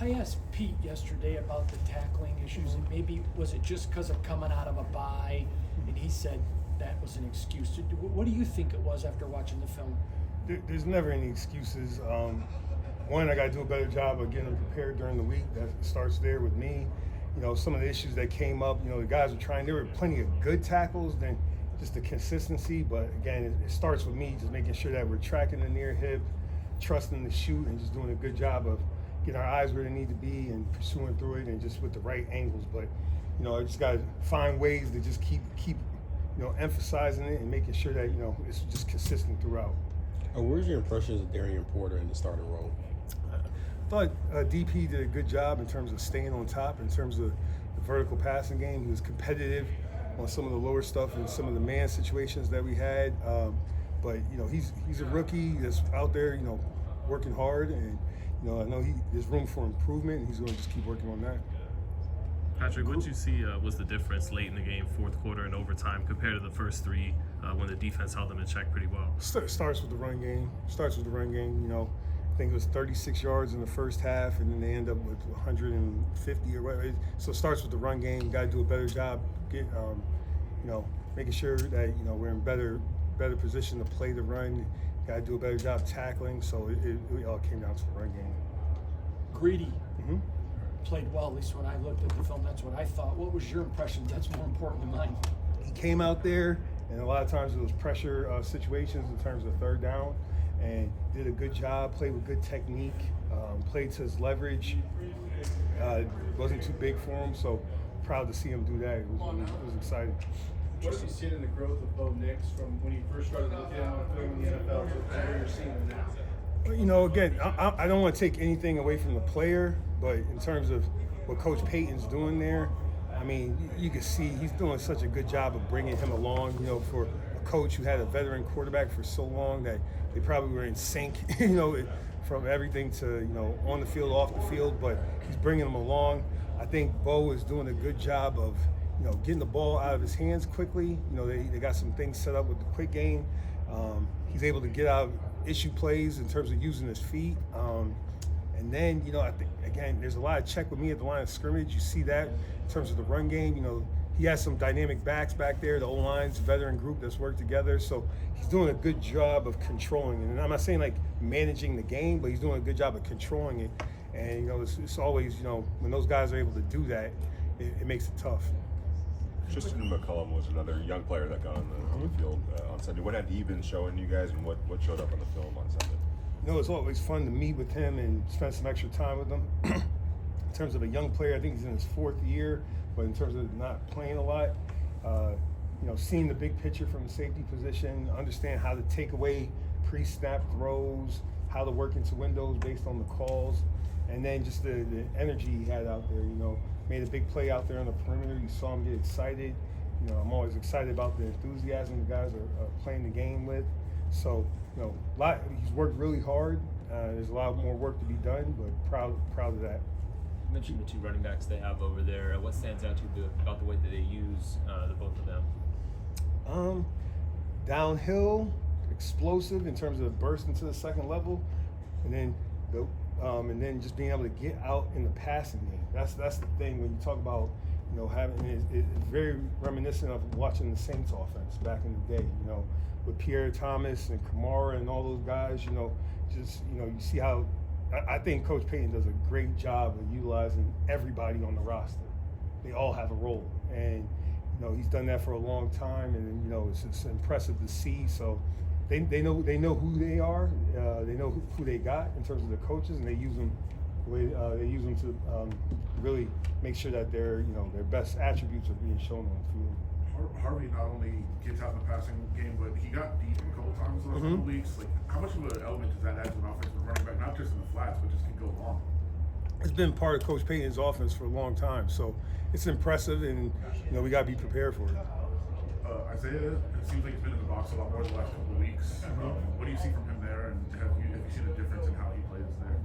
I asked Pete yesterday about the tackling issues, and maybe was it just because of coming out of a bye, and he said that was an excuse. What do you think it was after watching the film? There's never any excuses. One, I got to do a better job of getting them prepared during the week. That starts there with me. Some of the issues that came up, the guys were trying. There were plenty of good tackles, then just the consistency. But again, it starts with me, just making sure that we're tracking the near hip, trusting the shoot, and just doing a good job of getting our eyes where they need to be and pursuing through it and just with the right angles. But, I just got to find ways to just keep emphasizing it and making sure that, it's just consistent throughout. What was your impressions of Darian Porter in the starting role? I thought DP did a good job in terms of staying on top, in terms of the vertical passing game. He was competitive on some of the lower stuff and some of the man situations that we had. But he's a rookie that's out there, working hard, and I know there's room for improvement, and he's going to just keep working on that. Patrick, what did you see was the difference late in the game, fourth quarter and overtime, compared to the first three when the defense held them in check pretty well? Starts with the run game. I think it was 36 yards in the first half, and then they end up with 150 or whatever. So it starts with the run game. Got to do a better job, making sure that we're in better position to play the run. Got to do a better job tackling. So it all came down to the run game. Greedy. Played well, at least when I looked at the film. That's what I thought. What was your impression? That's more important than mine. He came out there, and a lot of times it was pressure situations in terms of third down, and did a good job, played with good technique, played to his leverage. Wasn't too big for him, so proud to see him do that. It was exciting. What have you seen in the growth of Bo Nix from when you first started looking at him on film in the NFL to where you're seeing him now? Again, I don't want to take anything away from the player, but in terms of what Coach Payton's doing there, I mean, you can see he's doing such a good job of bringing him along, for a coach who had a veteran quarterback for so long that they probably were in sync, from everything to, on the field, off the field, but he's bringing them along. I think Bo is doing a good job of, getting the ball out of his hands quickly. They got some things set up with the quick game. He's able to get out issue plays in terms of using his feet. And then, I think, again, there's a lot of check with me at the line of scrimmage. You see that in terms of the run game. He has some dynamic backs back there, the O-line's veteran group that's worked together. So he's doing a good job of controlling it. And I'm not saying like managing the game, but he's doing a good job of controlling it. And, it's always, when those guys are able to do that, it makes it tough. Tristan McCullum was another young player that got on the field on Sunday. What had he been showing you guys, and what showed up on the film on Sunday? It's always fun to meet with him and spend some extra time with him. In terms of a young player, I think he's in his fourth year, but in terms of not playing a lot, seeing the big picture from the safety position, understand how to take away pre-snap throws, how to work into windows based on the calls, and then just the energy he had out there, made a big play out there on the perimeter. You saw him get excited. I'm always excited about the enthusiasm the guys are playing the game with. So, he's worked really hard. There's a lot more work to be done, but proud of that. You mentioned the two running backs they have over there. What stands out to you about the way that they use the both of them? Downhill, explosive in terms of burst into the second level, and then just being able to get out in the passing game. That's the thing when you talk about having it's very reminiscent of watching the Saints offense back in the day. With Pierre Thomas and Kamara and all those guys. You see how I think Coach Payton does a great job of utilizing everybody on the roster. They all have a role, and he's done that for a long time, and it's impressive to see. So they know who they are. They know who they got in terms of the coaches, and they use them the way they use them to really make sure that their best attributes are being shown on the field. Harvey not only gets out in the passing game, but he got deep a couple times the last couple weeks. Like, how much of an element does that add to an offensive running back, not just in the flats, but just can go long? It's been part of Coach Payton's offense for a long time, so it's impressive, and we got to be prepared for it. Isaiah, it seems like he's been in the box a lot more the last couple of weeks. What do you see from him there, and have you seen a difference in how he plays there?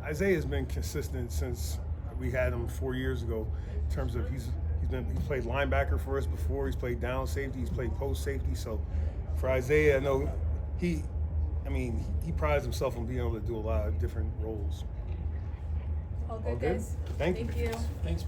Isaiah's been consistent since we had him 4 years ago in terms of he's played linebacker for us before. He's played down safety. He's played post safety. So for Isaiah, I know he prides himself on being able to do a lot of different roles. All All good, good? guys. Thank you. you. Thanks.